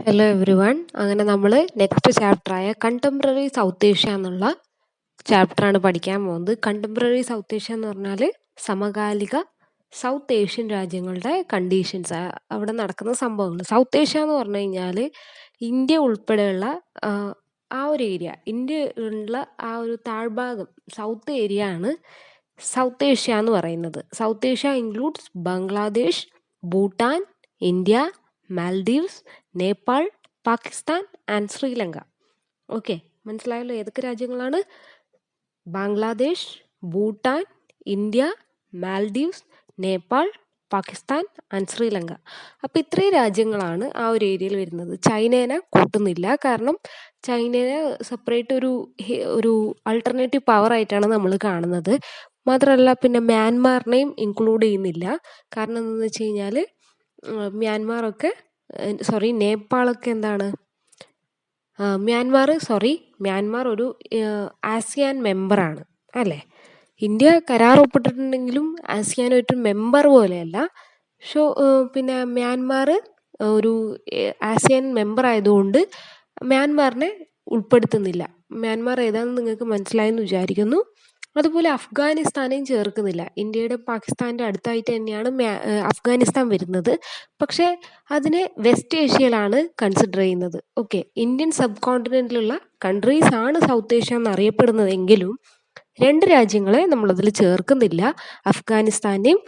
Hello every one. അങ്ങനെ നമ്മൾ next ചാപ്റ്ററായ contemporary south Asia എന്നുള്ള ചാപ്റ്ററാണ് പഠിക്കാൻ പോകുന്നത്. കണ്ടംപററി സൗത്ത് ഏഷ്യ എന്ന് പറഞ്ഞാൽ സമകാലിക സൗത്ത് ഏഷ്യൻ രാജ്യങ്ങളുടെ കണ്ടീഷൻസ്, അവിടെ നടക്കുന്ന സംഭവങ്ങൾ. സൗത്ത് ഏഷ്യ എന്ന് പറഞ്ഞു കഴിഞ്ഞാൽ ഇന്ത്യ ഉൾപ്പെടെയുള്ള ആ ഒരു ഏരിയ, ഇന്ത്യ ഉള്ള ആ ഒരു താഴ്ഭാഗം, സൗത്ത് ഏരിയ ആണ് സൗത്ത് ഏഷ്യ എന്ന് പറയുന്നത്. South Asia includes Bangladesh, Bhutan, India, Maldives, Nepal, Pakistan and Sri Lanka. Okay, മനസ്സിലായല്ലോ ഏതൊക്കെ രാജ്യങ്ങളാണ്? Bangladesh, Bhutan, India, Maldives, Nepal, Pakistan and Sri Lanka. അപ്പോൾ ഇത്രയും രാജ്യങ്ങളാണ് ആ ഒരു ഏരിയയിൽ വരുന്നത്. ചൈനേനെ കൂട്ടുന്നില്ല, കാരണം ചൈനയെ സെപ്പറേറ്റ് ഒരു ആൾട്ടർനേറ്റീവ് പവർ ആയിട്ടാണ് നമ്മൾ കാണുന്നത്. മാത്രമല്ല പിന്നെ മ്യാൻമാറിനെയും ഇൻക്ലൂഡ് ചെയ്യുന്നില്ല. കാരണം എന്താണെന്ന് വെച്ച് കഴിഞ്ഞാൽ നേപ്പാളൊക്കെ എന്താണ്, മ്യാൻമാർ ഒരു ആസിയാൻ മെമ്പറാണ് അല്ലേ. ഇന്ത്യ കരാർ ഒപ്പിട്ടിട്ടുണ്ടെങ്കിലും ആസിയാനായിട്ട് മെമ്പർ പോലെയല്ല. പിന്നെ മ്യാൻമാർ ഒരു ആസിയാൻ മെമ്പർ ആയതുകൊണ്ട് മ്യാൻമാറിനെ ഉൾപ്പെടുത്തുന്നില്ല. മ്യാൻമാർ ഏതാണെന്ന് നിങ്ങൾക്ക് മനസ്സിലായെന്ന് വിചാരിക്കുന്നു. അതുപോലെ അഫ്ഗാനിസ്ഥാനെയും ചേർക്കുന്നില്ല. ഇന്ത്യയുടെ പാകിസ്ഥാൻ്റെ അടുത്തായിട്ട് തന്നെയാണ് അഫ്ഗാനിസ്ഥാൻ വരുന്നത്. പക്ഷേ അതിനെ വെസ്റ്റ് ഏഷ്യയിലാണ് കൺസിഡർ ചെയ്യുന്നത്. ഓക്കെ, ഇന്ത്യൻ സബ് കോണ്ടിനെന്റിലുള്ള കൺട്രീസ് ആണ് സൗത്ത് ഏഷ്യ എന്നറിയപ്പെടുന്നതെങ്കിലും രണ്ട് രാജ്യങ്ങളെ നമ്മളതിൽ ചേർക്കുന്നില്ല, അഫ്ഗാനിസ്ഥാൻ്റെയും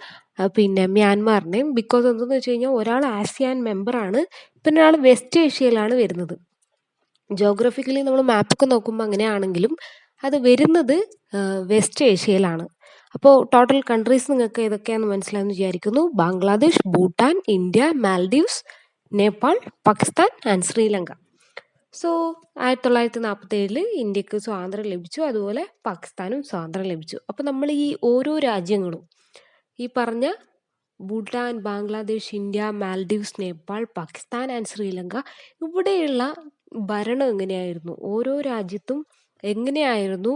പിന്നെ മ്യാൻമാറിനെയും. ബിക്കോസ് എന്തെന്ന് വെച്ച് കഴിഞ്ഞാൽ ഒരാൾ ആസിയാൻ മെമ്പറാണ്, പിന്നെ ഒരാൾ വെസ്റ്റ് ഏഷ്യയിലാണ് വരുന്നത്. ജോഗ്രഫിക്കലി നമ്മൾ മാപ്പൊക്കെ നോക്കുമ്പോൾ അങ്ങനെയാണെങ്കിലും അത് വരുന്നത് വെസ്റ്റ് ഏഷ്യയിലാണ്. അപ്പോൾ ടോട്ടൽ കൺട്രീസ് നിങ്ങൾക്ക് ഏതൊക്കെയാണെന്ന് മനസ്സിലായെന്ന് വിചാരിക്കുന്നു. Bangladesh, Bhutan, India, Maldives, Nepal, Pakistan and Sri Lanka. So 1947 ഇന്ത്യക്ക് സ്വാതന്ത്ര്യം ലഭിച്ചു, അതുപോലെ പാകിസ്ഥാനും സ്വാതന്ത്ര്യം ലഭിച്ചു. അപ്പോൾ നമ്മൾ ഈ ഓരോ രാജ്യങ്ങളും, ഈ പറഞ്ഞ Bhutan, Bangladesh, India, Maldives, Nepal, Pakistan and Sri Lanka, ഇവിടെയുള്ള ഭരണം എങ്ങനെയായിരുന്നു, ഓരോ രാജ്യത്തും എങ്ങനെയായിരുന്നു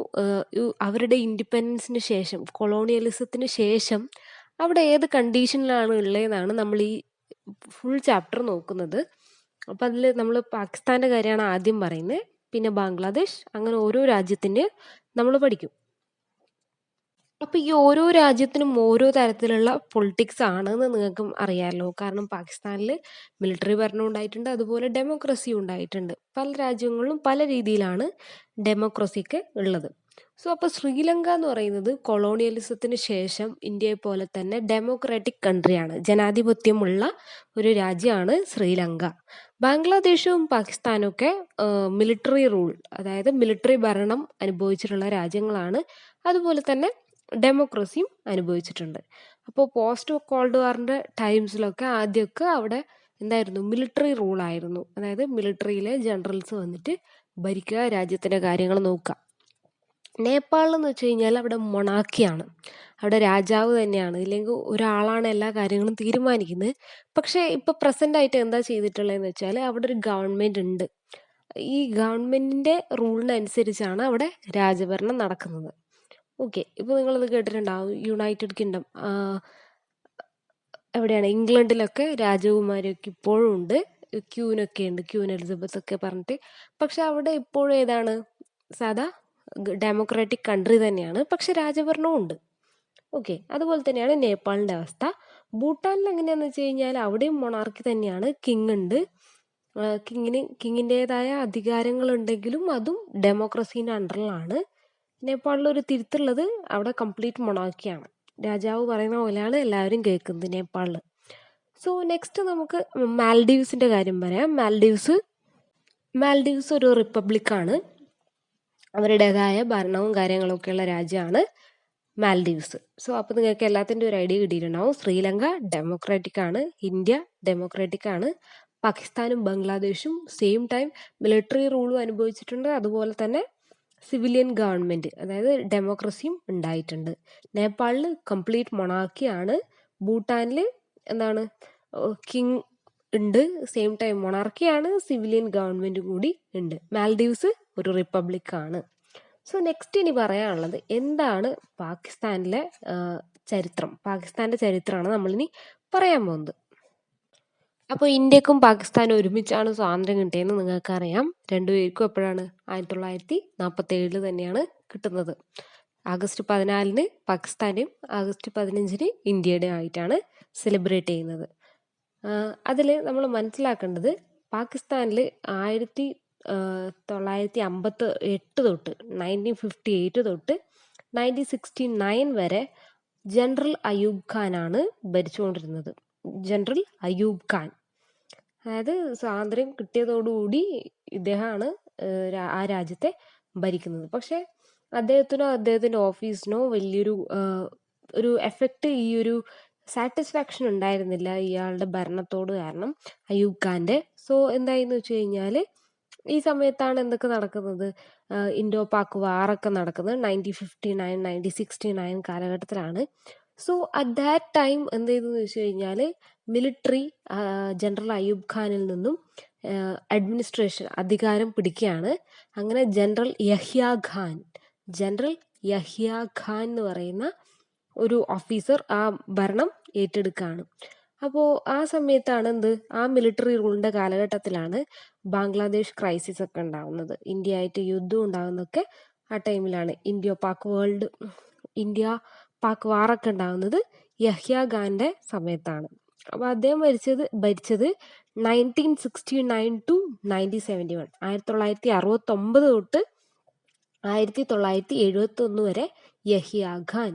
അവരുടെ ഇൻഡിപെൻഡൻസിന് ശേഷം, കൊളോണിയലിസത്തിന് ശേഷം അവിടെ ഏത് കണ്ടീഷനിലാണ് ഉള്ളതെന്നാണ് നമ്മൾ ഈ ഫുൾ ചാപ്റ്റർ നോക്കുന്നത്. അപ്പം അതിൽ നമ്മൾ പാകിസ്ഥാൻ്റെ കാര്യമാണ് ആദ്യം പറയുന്നത്, പിന്നെ ബംഗ്ലാദേശ്, അങ്ങനെ ഓരോ രാജ്യത്തിൻ്റെ നമ്മൾ പഠിക്കും. അപ്പോൾ ഈ ഓരോ രാജ്യത്തിനും ഓരോ തരത്തിലുള്ള പൊളിറ്റിക്സ് ആണെന്ന് നിങ്ങൾക്കും അറിയാമല്ലോ. കാരണം പാകിസ്ഥാനിൽ മിലിറ്ററി ഭരണം ഉണ്ടായിട്ടുണ്ട്, അതുപോലെ ഡെമോക്രസി ഉണ്ടായിട്ടുണ്ട്. പല രാജ്യങ്ങളിലും പല രീതിയിലാണ് ഡെമോക്രസിക്ക് ഉള്ളത്. സോ അപ്പോൾ ശ്രീലങ്ക എന്ന് പറയുന്നത് കൊളോണിയലിസത്തിന് ശേഷം ഇന്ത്യയെ പോലെ തന്നെ ഡെമോക്രാറ്റിക് കൺട്രിയാണ്, ജനാധിപത്യമുള്ള ഒരു രാജ്യമാണ് ശ്രീലങ്ക. ബംഗ്ലാദേശും പാകിസ്ഥാനും ഒക്കെ മിലിറ്ററി റൂൾ, അതായത് മിലിറ്ററി ഭരണം അനുഭവിച്ചിട്ടുള്ള രാജ്യങ്ങളാണ്. അതുപോലെ തന്നെ ഡെമോക്രസിയും അനുഭവിച്ചിട്ടുണ്ട്. അപ്പോൾ പോസ്റ്റ് കോൾഡ് വാറിൻ്റെ ടൈംസിലൊക്കെ ആദ്യമൊക്കെ അവിടെ എന്തായിരുന്നു, മിലിറ്ററി റൂളായിരുന്നു. അതായത് മിലിറ്ററിയിലെ ജനറൽസ് വന്നിട്ട് ഭരിക്കുക, രാജ്യത്തിൻ്റെ കാര്യങ്ങൾ നോക്കുക. നേപ്പാളിലെന്ന് വെച്ച് കഴിഞ്ഞാൽ അവിടെ മൊണാർക്കിയാണ്, അവിടെ രാജാവ് തന്നെയാണ്, ഇല്ലെങ്കിൽ ഒരാളാണ് എല്ലാ കാര്യങ്ങളും തീരുമാനിക്കുന്നത്. പക്ഷേ ഇപ്പോൾ പ്രസൻ്റ് ആയിട്ട് എന്താ ചെയ്തിട്ടുള്ളതെന്ന് വെച്ചാൽ അവിടെ ഒരു ഗവൺമെൻറ് ഉണ്ട്. ഈ ഗവൺമെൻറ്റിൻ്റെ റൂളിനനുസരിച്ചാണ് അവിടെ രാജഭരണം നടക്കുന്നത്. ഓക്കെ, ഇപ്പോൾ നിങ്ങളത് കേട്ടിട്ടുണ്ടാവും, യുണൈറ്റഡ് കിങ്ഡം, എവിടെയാണ്, ഇംഗ്ലണ്ടിലൊക്കെ രാജകുമാരിയൊക്കെ ഇപ്പോഴും ഉണ്ട്, ക്യൂനൊക്കെ ഉണ്ട്, ക്യൂൻ എലിസബത്ത് ഒക്കെ പറഞ്ഞിട്ട്. പക്ഷെ അവിടെ ഇപ്പോഴും ഏതാണ്, സാധാ ഡെമോക്രാറ്റിക് കൺട്രി തന്നെയാണ്, പക്ഷെ രാജഭരണവും ഉണ്ട്. ഓക്കെ, അതുപോലെ തന്നെയാണ് നേപ്പാളിൻ്റെ അവസ്ഥ. ഭൂട്ടാനിൽ എങ്ങനെയാണെന്ന് വെച്ച് കഴിഞ്ഞാൽ അവിടെയും മൊണാർക്കി തന്നെയാണ്, കിങ് ഉണ്ട്. കിങ്ങിൻ്റെതായ അധികാരങ്ങളുണ്ടെങ്കിലും അതും ഡെമോക്രസീൻ്റെ അണ്ടറിലാണ്. നേപ്പാളിലൊരു തിരുത്തുള്ളത്, അവിടെ കംപ്ലീറ്റ് മൊണാർക്കിയാണ്, രാജാവ് പറയുന്ന പോലെയാണ് എല്ലാവരും കേൾക്കുന്നത് നേപ്പാളിൽ. സോ നെക്സ്റ്റ് നമുക്ക് മാൽഡീവ്സിൻ്റെ കാര്യം പറയാം. മാൽഡീവ്സ് ഒരു റിപ്പബ്ലിക്കാണ്, അവരുടേതായ ഭരണവും കാര്യങ്ങളൊക്കെയുള്ള രാജ്യമാണ് മാൽഡീവ്സ്. സോ അപ്പോൾ നിങ്ങൾക്ക് എല്ലാത്തിൻ്റെ ഒരു ഐഡിയ കിട്ടിയിട്ടുണ്ടാവും. ശ്രീലങ്ക ഡെമോക്രാറ്റിക് ആണ്, ഇന്ത്യ ഡെമോക്രാറ്റിക് ആണ്, പാകിസ്ഥാനും ബംഗ്ലാദേശും സെയിം ടൈം മിലിറ്ററി റൂളും അനുഭവിച്ചിട്ടുണ്ട്, അതുപോലെ തന്നെ സിവിലിയൻ ഗവൺമെൻറ്, അതായത് ഡെമോക്രസിയും ഉണ്ടായിട്ടുണ്ട്. നേപ്പാളിൽ കംപ്ലീറ്റ് മൊണാർക്കിയാണ്. ഭൂട്ടാനിൽ എന്താണ്, കിങ് ഉണ്ട്, സെയിം ടൈം മൊണാർക്കിയാണ്, സിവിലിയൻ ഗവൺമെൻറ് കൂടി ഉണ്ട്. മാൽഡീവ്സ് ഒരു റിപ്പബ്ലിക്കാണ്. സോ നെക്സ്റ്റ് ഇനി പറയാനുള്ളത് എന്താണ് പാകിസ്ഥാനിലെ ചരിത്രം. പാകിസ്ഥാൻ്റെ ചരിത്രമാണ് നമ്മളിനി പറയാൻ പോകുന്നത്. അപ്പോൾ ഇന്ത്യക്കും പാകിസ്ഥാനും ഒരുമിച്ചാണ് സ്വാതന്ത്ര്യം കിട്ടിയതെന്ന് നിങ്ങൾക്കറിയാം. രണ്ടുപേർക്കും എപ്പോഴാണ്? 1947 തന്നെയാണ് കിട്ടുന്നത്. ആഗസ്റ്റ് 14 പാകിസ്ഥാൻ്റെയും ആഗസ്റ്റ് 15 ഇന്ത്യയുടെ ആയിട്ടാണ് സെലിബ്രേറ്റ് ചെയ്യുന്നത്. അതിൽ നമ്മൾ മനസ്സിലാക്കേണ്ടത് പാകിസ്ഥാനിൽ 1958 തൊട്ട് 1958 തൊട്ട് 1969 വരെ ജനറൽ അയൂബ് ഖാനാണ് ഭരിച്ചുകൊണ്ടിരുന്നത്. ജനറൽ അയൂബ് ഖാൻ, അതായത് സ്വാതന്ത്ര്യം കിട്ടിയതോടുകൂടി ഇദ്ദേഹമാണ് ആ രാജ്യത്തെ ഭരിക്കുന്നത്. പക്ഷെ അദ്ദേഹത്തിനോ അദ്ദേഹത്തിൻ്റെ ഓഫീസിനോ വലിയൊരു ഒരു എഫക്റ്റ്, ഈ ഒരു സാറ്റിസ്ഫാക്ഷൻ ഉണ്ടായിരുന്നില്ല ഇയാളുടെ ഭരണത്തോട് കാരണം, അയൂബ് ഖാൻ്റെ. സോ എന്തായെന്ന് വെച്ച് കഴിഞ്ഞാൽ ഈ സമയത്താണ് എന്തൊക്കെ നടക്കുന്നത്? ഇൻഡോ പാക് വാറൊക്കെ നടക്കുന്നത് 1959 1969 കാലഘട്ടത്തിലാണ്. സോ അറ്റ് ദാറ്റ് ടൈം എന്ത് ചെയ്തെന്ന് വെച്ച് കഴിഞ്ഞാൽ മിലിറ്ററി ജനറൽ അയൂബ് ഖാനിൽ നിന്നും അഡ്മിനിസ്ട്രേഷൻ അധികാരം പിടിക്കുകയാണ്. അങ്ങനെ ജനറൽ യഹ്യ ഖാൻ എന്ന് പറയുന്ന ഒരു ഓഫീസർ ആ ഭരണം ഏറ്റെടുക്കുകയാണ്. അപ്പോൾ ആ സമയത്താണ് ആ മിലിറ്ററി റൂളിൻ്റെ കാലഘട്ടത്തിലാണ് ബാംഗ്ലാദേശ് ക്രൈസിസ് ഒക്കെ ഉണ്ടാകുന്നത്. ഇന്ത്യ ആയിട്ട് യുദ്ധം ഉണ്ടാകുന്നതൊക്കെ ആ ടൈമിലാണ്. ഇന്ത്യ പാക് വാറൊക്കെ ഉണ്ടാകുന്നത് യഹ്യ ഖാൻ്റെ സമയത്താണ്. അപ്പോൾ അദ്ദേഹം ഭരിച്ചത് 1969 to 1971, 1969 തൊട്ട് 1971 വരെ യഹ്യ ഖാൻ.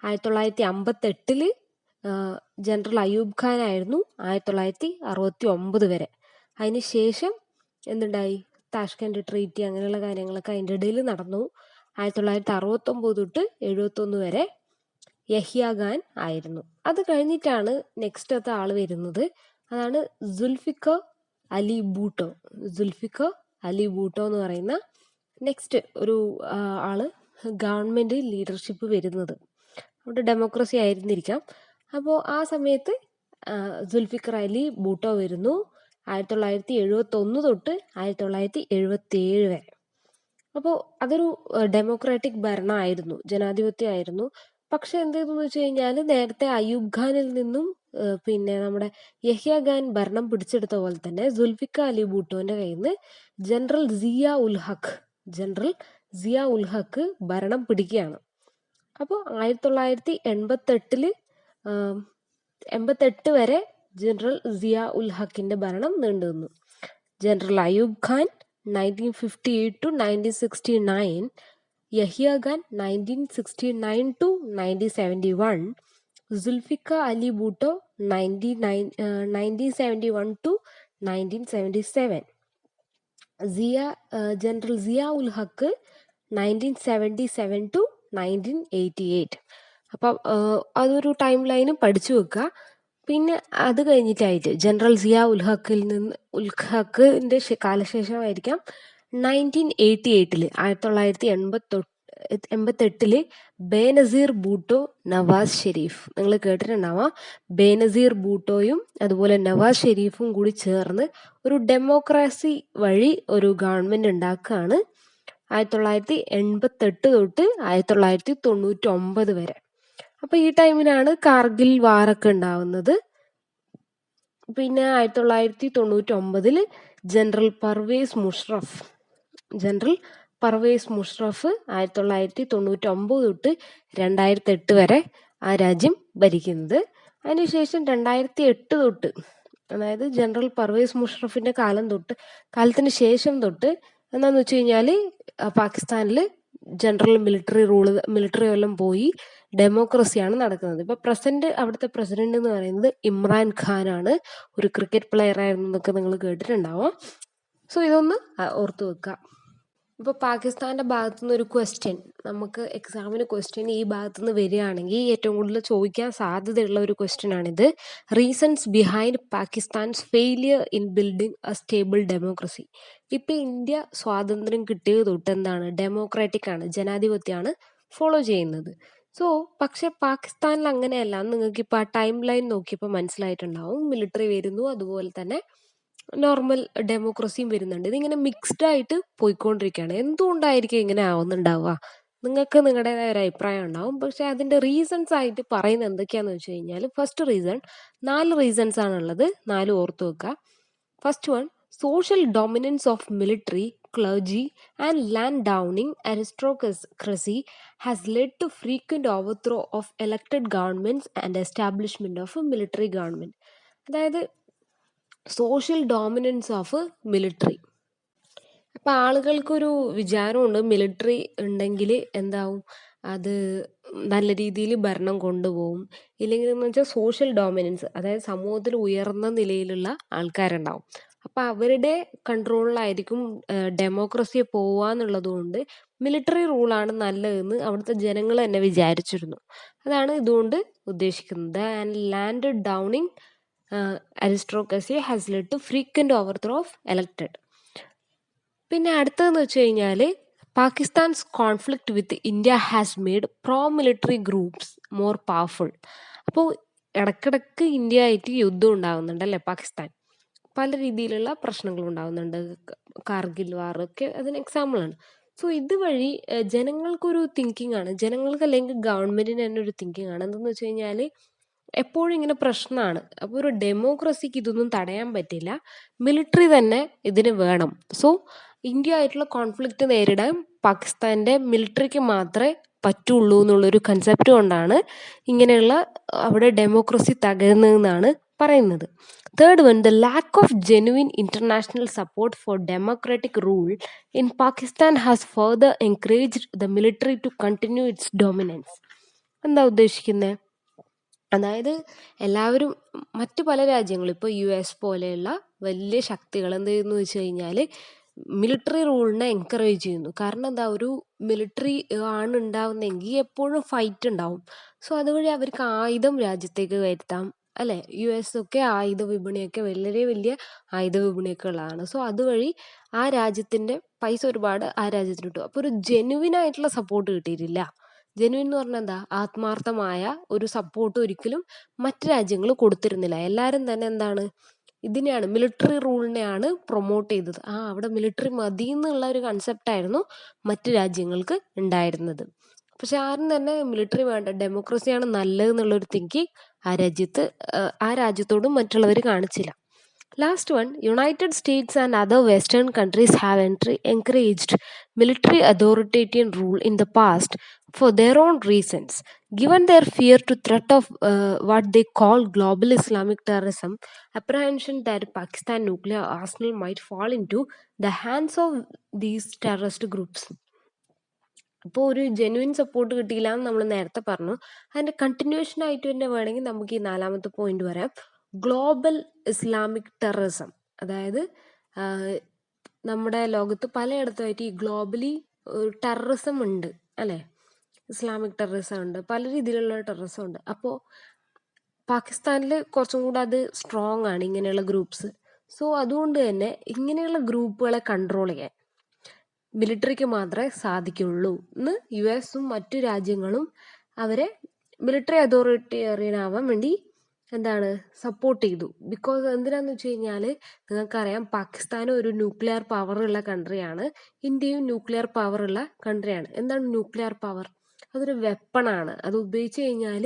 1958 ജനറൽ അയൂബ് ഖാൻ ആയിരുന്നു 1969 വരെ. അതിന് ശേഷം എന്തുണ്ടായി? താഷ്കന്റ് ട്രീറ്റി അങ്ങനെയുള്ള കാര്യങ്ങളൊക്കെ അതിൻ്റെ ഇടയിൽ നടന്നു. 1969 തൊട്ട് 71 വരെ യഹ്യ ഖാൻ ആയിരുന്നു. അത് കഴിഞ്ഞിട്ടാണ് നെക്സ്റ്റത്തെ ആൾ വരുന്നത്. അതാണ് സുൽഫിക്കർ അലി ഭൂട്ടോ. എന്ന് പറയുന്ന നെക്സ്റ്റ് ഒരു ആള് ഗവൺമെൻറ് ലീഡർഷിപ്പ് വരുന്നത്. അവിടെ ഡെമോക്രസി ആയിരുന്നിരിക്കാം. അപ്പോൾ ആ സമയത്ത് സുൽഫിക്കർ അലി ഭൂട്ടോ വരുന്നു 1971 തൊട്ട് 1977 വരെ. അപ്പോൾ അതൊരു ഡെമോക്രാറ്റിക് ഭരണമായിരുന്നു, ജനാധിപത്യമായിരുന്നു. പക്ഷെ എന്ത് ചെയ്തെന്ന് വെച്ച് കഴിഞ്ഞാൽ നേരത്തെ അയൂബ് ഖാനിൽ നിന്നും പിന്നെ നമ്മുടെ യഹ്യ ഖാൻ ഭരണം പിടിച്ചെടുത്ത പോലെ തന്നെ സുൽഫിക്കർ അലി ഭൂട്ടോന്റെ കയ്യിൽ നിന്ന് ജനറൽ സിയ ഉൽ ഹക്ക് ഭരണം പിടിക്കുകയാണ്. അപ്പോൾ 1988 വരെ ജനറൽ സിയ ഉൽ ഹക്കിന്റെ ഭരണം നീണ്ടു നിന്നു. General Ayub Khan 1958 to 1969, Yahya Khan 1969 to 1971, Zulfikar Ali Bhutto 1971 to 1977, general Zia ul Haq 1977 to 1988. അപ്പം അതൊരു ടൈം ലൈനും പഠിച്ചു വെക്കുക. പിന്നെ അത് കഴിഞ്ഞിട്ടായിട്ട് ജനറൽ സിയ ഉൽ ഹക്കിന്റെ കാലശേഷമായിരിക്കാം 1988 1988 ബേനസീർ ഭൂട്ടോ, നവാസ് ഷെരീഫ്, നിങ്ങൾ കേട്ടിട്ടുണ്ടാവാം. ബേനസീർ ഭൂട്ടോയും അതുപോലെ നവാസ് ഷെരീഫും കൂടി ചേർന്ന് ഒരു ഡെമോക്രാസി വഴി ഒരു ഗവൺമെന്റ് ഉണ്ടാക്കുകയാണ് 1988 തൊട്ട് 1999 വരെ. അപ്പൊ ഈ ടൈമിനാണ് കാർഗിൽ വാറൊക്കെ ഉണ്ടാവുന്നത്. പിന്നെ 1999 ജനറൽ പർവേസ് മുഷറഫ് 1999 തൊട്ട് 2008 വരെ ആ രാജ്യം ഭരിക്കുന്നത്. അതിനുശേഷം 2008 തൊട്ട്, അതായത് ജനറൽ പർവേസ് മുഷറഫിന്റെ കാലത്തിന് ശേഷം തൊട്ട് എന്താന്ന് വെച്ച് കഴിഞ്ഞാൽ പാകിസ്ഥാനിൽ ജനറൽ മിലിറ്ററി എല്ലാം പോയി ഡെമോക്രസിയാണ് നടക്കുന്നത്. ഇപ്പൊ അവിടുത്തെ പ്രസിഡന്റ് എന്ന് പറയുന്നത് ഇമ്രാൻ ഖാൻ ആണ്. ഒരു ക്രിക്കറ്റ് പ്ലെയർ ആയിരുന്നു എന്നൊക്കെ നിങ്ങൾ കേട്ടിട്ടുണ്ടാവാം. സോ ഇതൊന്ന് ഓർത്തു വെക്കുക. ഇപ്പോൾ പാകിസ്ഥാന്റെ ഭാഗത്തുനിന്ന് ഒരു ക്വസ്റ്റ്യൻ, നമുക്ക് എക്സാമിന് ക്വസ്റ്റ്യൻ ഈ ഭാഗത്തുനിന്ന് വരികയാണെങ്കിൽ ഏറ്റവും കൂടുതൽ ചോദിക്കാൻ സാധ്യതയുള്ള ഒരു ക്വസ്റ്റ്യൻ ആണിത്. Reasons behind Pakistan's failure in building A stable democracy. ഇപ്പം ഇന്ത്യ സ്വാതന്ത്ര്യം കിട്ടിയത് തൊട്ട് എന്താണ്? ഡെമോക്രാറ്റിക് ആണ്, ജനാധിപത്യമാണ് ഫോളോ ചെയ്യുന്നത്. സോ പക്ഷെ പാകിസ്ഥാനിൽ അങ്ങനെയല്ല. നിങ്ങൾക്ക് ഇപ്പോൾ ആ ടൈം ലൈൻ നോക്കിയപ്പോൾ മനസ്സിലായിട്ടുണ്ടാവും. മിലിറ്ററി വരുന്നു, അതുപോലെ തന്നെ നോർമൽ ഡെമോക്രസിയും വരുന്നുണ്ട്. ഇതിങ്ങനെ മിക്സ്ഡ് ആയിട്ട് പോയിക്കൊണ്ടിരിക്കുകയാണ്. എന്തുകൊണ്ടായിരിക്കും ഇങ്ങനെ ആവുന്നുണ്ടാവുക? നിങ്ങൾക്ക് നിങ്ങളുടേതായ ഒരു അഭിപ്രായം ഉണ്ടാവും. പക്ഷെ അതിൻ്റെ റീസൺസ് ആയിട്ട് പറയുന്നത് എന്തൊക്കെയാണെന്ന് വെച്ച് കഴിഞ്ഞാൽ, ഫസ്റ്റ് റീസൺ 4 റീസൺസ് ആണുള്ളത്. 4 ഓർത്ത് വെക്കുക. First one, social dominance of military, clergy, and land-owning aristocracy has led to frequent overthrow of elected governments and establishment of a military government. അതായത് സോഷ്യൽ ഡോമിനൻസ് ഓഫ് മിലിറ്ററി. അപ്പം ആളുകൾക്കൊരു വിചാരമുണ്ട് military ഉണ്ടെങ്കിൽ എന്താവും, അത് നല്ല രീതിയിൽ ഭരണം കൊണ്ടുപോകും. ഇല്ലെങ്കിൽ എന്ന് വെച്ചാൽ സോഷ്യൽ ഡോമിനൻസ്, അതായത് സമൂഹത്തിൽ ഉയർന്ന നിലയിലുള്ള ആൾക്കാരുണ്ടാവും. അപ്പം അവരുടെ കൺട്രോളിലായിരിക്കും ഡെമോക്രസി പോവാന്നുള്ളത് കൊണ്ട് മിലിറ്ററി റൂളാണ് നല്ലതെന്ന് അവിടുത്തെ ജനങ്ങൾ തന്നെ വിചാരിച്ചിരുന്നു. അതാണ് ഇതുകൊണ്ട് ഉദ്ദേശിക്കുന്നത്. And landowning aristocracy has led to frequent overthrow of elected. പിന്നെ അടുത്തതെന്ന് വെച്ച് കഴിഞ്ഞാൽ, Pakistan's conflict with India has made pro military groups more powerful. അപ്പോൾ ഇടക്കിടക്ക് ഇന്ത്യ ആയിട്ട് യുദ്ധം ഉണ്ടാകുന്നുണ്ട് അല്ലേ പാകിസ്ഥാൻ. പല രീതിയിലുള്ള പ്രശ്നങ്ങൾ ഉണ്ടാകുന്നുണ്ട്. കാർഗിൽ വാർ ഒക്കെ അതിന് എക്സാമ്പിളാണ്. സോ ഇതുവഴി ജനങ്ങൾക്കൊരു തിങ്കിങ് ആണ്, ജനങ്ങൾക്ക് അല്ലെങ്കിൽ ഗവൺമെൻറ്റിന് തന്നെ ഒരു തിങ്കിങ് ആണ്. എന്തെന്ന് വെച്ച് കഴിഞ്ഞാൽ എപ്പോഴും ഇങ്ങനെ പ്രശ്നമാണ്. അപ്പോൾ ഒരു ഡെമോക്രസിക്ക് ഇതൊന്നും തടയാൻ പറ്റില്ല, മിലിറ്ററി തന്നെ ഇതിന് വേണം. സോ ഇന്ത്യ ആയിട്ടുള്ള കോൺഫ്ലിക്റ്റ് നേരിടാൻ പാകിസ്ഥാൻ്റെ മിലിറ്ററിക്ക് മാത്രമേ പറ്റുള്ളൂ എന്നുള്ളൊരു കൺസെപ്റ്റ് കൊണ്ടാണ് ഇങ്ങനെയുള്ള അവിടെ ഡെമോക്രസി തകരുന്നതെന്നാണ് പറയുന്നത്. Third one, the lack of genuine international support for democratic rule in Pakistan has further encouraged the military to continue its dominance. എന്താ ഉദ്ദേശിക്കുന്നത്? അതായത് എല്ലാവരും, മറ്റു പല രാജ്യങ്ങളും ഇപ്പോൾ US പോലെയുള്ള വലിയ ശക്തികൾ എന്ത് ചെയ്യുന്നു വെച്ച് കഴിഞ്ഞാൽ മിലിറ്ററി റൂളിനെ എൻകറേജ് ചെയ്യുന്നു. കാരണം എന്താ, ഒരു മിലിറ്ററി ആണ് ഉണ്ടാവുന്നതെങ്കിൽ എപ്പോഴും ഫൈറ്റ് ഉണ്ടാവും. സോ അതുവഴി അവർക്ക് ആയുധം രാജ്യത്തേക്ക് വരുത്താം അല്ലേ. US ഒക്കെ ആയുധ വിപണിയൊക്കെ വളരെ വലിയ ആയുധ വിപണിയൊക്കെ ഉള്ളതാണ്. സോ അതുവഴി ആ രാജ്യത്തിൻ്റെ പൈസ ഒരുപാട് ആ രാജ്യത്തിന് കിട്ടും. അപ്പോൾ ഒരു ജെനുവിൻ ആയിട്ടുള്ള സപ്പോർട്ട് കിട്ടിയിട്ടില്ല. ജെനുവിൻ എന്ന് പറഞ്ഞാൽ എന്താ, ആത്മാർത്ഥമായ ഒരു സപ്പോർട്ട് ഒരിക്കലും മറ്റ് രാജ്യങ്ങൾ കൊടുത്തിരുന്നില്ല. എല്ലാവരും തന്നെ എന്താണ്, ഇതിനെയാണ്, മിലിറ്ററി റൂളിനെയാണ് പ്രൊമോട്ട് ചെയ്തത്. അവിടെ മിലിറ്ററി മതി എന്നുള്ള ഒരു കൺസെപ്റ്റായിരുന്നു മറ്റ് രാജ്യങ്ങൾക്ക് ഉണ്ടായിരുന്നത്. പക്ഷെ ആരും തന്നെ മിലിറ്ററി വേണ്ട, ഡെമോക്രസിയാണ് നല്ലത് എന്നുള്ളൊരു തിങ്കിങ് ആ രാജ്യത്തോടും മറ്റുള്ളവർ കാണിച്ചില്ല. Last one, United States and other Western countries have encouraged military authoritarian rule in the past for their own reasons. Given their fear to threat of what they call global Islamic terrorism, apprehension that Pakistan nuclear arsenal might fall into the hands of these terrorist groups. അപ്പോൾ ഒരു genuine support കിട്ടിയില്ല എന്ന് നമ്മൾ നേരത്തെ പറഞ്ഞു. അതിൻ്റെ continuation ആയിട്ട് തന്നെ വേണമെങ്കിൽ നമുക്ക് ഈ 4ാമത്തെ പോയിന്റ് പറയാം, ഗ്ലോബൽ ഇസ്ലാമിക് ടെററിസം. അതായത് നമ്മുടെ ലോകത്ത് പലയിടത്തുമായിട്ട് ഈ ഗ്ലോബലി ടെററിസം ഉണ്ട് അല്ലേ. ഇസ്ലാമിക് ടെററിസം ഉണ്ട്, പല രീതിയിലുള്ള ടെററിസം ഉണ്ട്. അപ്പോൾ പാകിസ്ഥാനിൽ കുറച്ചും കൂടെ അത് സ്ട്രോങ് ആണ് ഇങ്ങനെയുള്ള ഗ്രൂപ്പ്സ്. സോ അതുകൊണ്ട് തന്നെ ഇങ്ങനെയുള്ള ഗ്രൂപ്പുകളെ കൺട്രോൾ ചെയ്യാൻ മിലിറ്ററിക്ക് മാത്രമേ സാധിക്കുള്ളൂ എന്ന് US-ഉം മറ്റു രാജ്യങ്ങളും അവരെ മിലിറ്ററി അതോറിറ്റേറിയൻ ആവാൻ വേണ്ടി സപ്പോർട്ട് ചെയ്തു. ബിക്കോസ് എന്തിനാന്ന് വെച്ച് കഴിഞ്ഞാൽ നിങ്ങൾക്കറിയാം, പാകിസ്ഥാൻ ഒരു ന്യൂക്ലിയർ പവറുള്ള കൺട്രിയാണ്, ഇന്ത്യയും ന്യൂക്ലിയർ പവറുള്ള കൺട്രിയാണ്. എന്താണ് ന്യൂക്ലിയർ പവർ? അതൊരു വെപ്പണാണ്. അത് ഉപയോഗിച്ച് കഴിഞ്ഞാൽ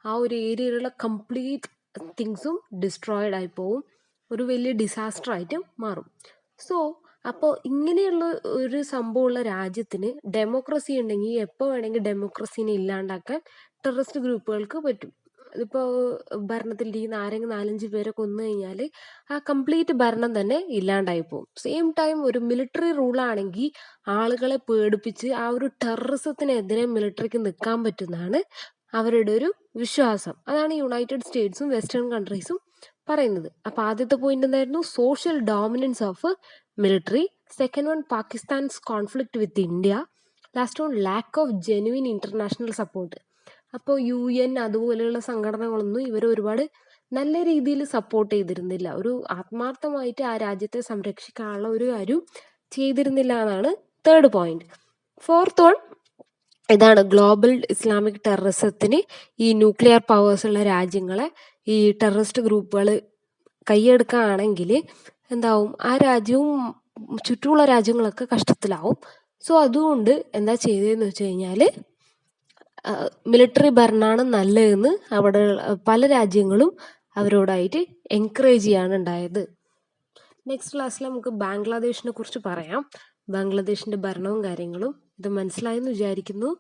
ആ ഒരു ഏരിയയിലുള്ള കംപ്ലീറ്റ് തിങ്സും ഡിസ്ട്രോയിഡ് ആയി പോവും, ഒരു വലിയ ഡിസാസ്റ്റർ ആയിട്ട് മാറും. സോ അപ്പോൾ ഇങ്ങനെയുള്ള ഒരു സംഭവമുള്ള രാജ്യത്തിന് ഡെമോക്രസി ഉണ്ടെങ്കിൽ എപ്പോൾ വേണമെങ്കിൽ ഡെമോക്രസീനെ ഇല്ലാണ്ടാക്കാൻ ടെററിസ്റ്റ് ഗ്രൂപ്പുകൾക്ക് പറ്റും. ഇപ്പോൾ ഭരണത്തിലിരിക്കുന്ന ആരെങ്കിലും 4-5 പേരെ കൊന്നു കഴിഞ്ഞാൽ ആ കംപ്ലീറ്റ് ഭരണം തന്നെ ഇല്ലാണ്ടായി പോകും. സെയിം ടൈം ഒരു മിലിറ്ററി റൂളാണെങ്കിൽ ആളുകളെ പേടിപ്പിച്ച് ആ ഒരു ടെററിസത്തിനെതിരെ മിലിറ്ററിക്ക് നിൽക്കാൻ പറ്റുന്നതാണ് അവരുടെ ഒരു വിശ്വാസം. അതാണ് യുണൈറ്റഡ് സ്റ്റേറ്റ്സും വെസ്റ്റേൺ കൺട്രീസും പറയുന്നത്. അപ്പോൾ ആദ്യത്തെ പോയിന്റ് എന്തായിരുന്നു? Social dominance of military. Second one, Pakistan's conflict with India. Last one, lakh of genuine international support. അപ്പോൾ UN അതുപോലെയുള്ള സംഘടനകളൊന്നും ഇവർ ഒരുപാട് നല്ല രീതിയിൽ സപ്പോർട്ട് ചെയ്തിരുന്നില്ല, ഒരു ആത്മാർത്ഥമായിട്ട് ആ രാജ്യത്തെ സംരക്ഷിക്കാനുള്ള ഒരു കാര്യം ചെയ്തിരുന്നില്ല എന്നാണ് തേർഡ് പോയിന്റ്. ഫോർത്ത് വൺ, ഇതാണ് ഗ്ലോബൽ ഇസ്ലാമിക് ടെററിസത്തിന് ഈ ന്യൂക്ലിയർ പവേഴ്സ് ഉള്ള രാജ്യങ്ങളെ ഈ ടെററിസ്റ്റ് ഗ്രൂപ്പുകൾ കൈയെടുക്കുകയാണെങ്കിൽ എന്താവും, ആ രാജ്യവും ചുറ്റുമുള്ള രാജ്യങ്ങളൊക്കെ കഷ്ടത്തിലാവും. സോ അതുകൊണ്ട് എന്താ ചെയ്തതെന്ന് വെച്ച് കഴിഞ്ഞാൽ മിലിറ്ററി ഭരണമാണ് നല്ലതെന്ന് അവിടെ പല രാജ്യങ്ങളും അവരോടായിട്ട് എൻകറേജ് ചെയ്യാണ് ഉണ്ടായത്. നെക്സ്റ്റ് ക്ലാസ്സിൽ നമുക്ക് ബംഗ്ലാദേശിനെ കുറിച്ച് പറയാം. ബംഗ്ലാദേശിന്റെ ഭരണവും കാര്യങ്ങളും. ഇത് മനസ്സിലായെന്ന് വിചാരിക്കുന്നു.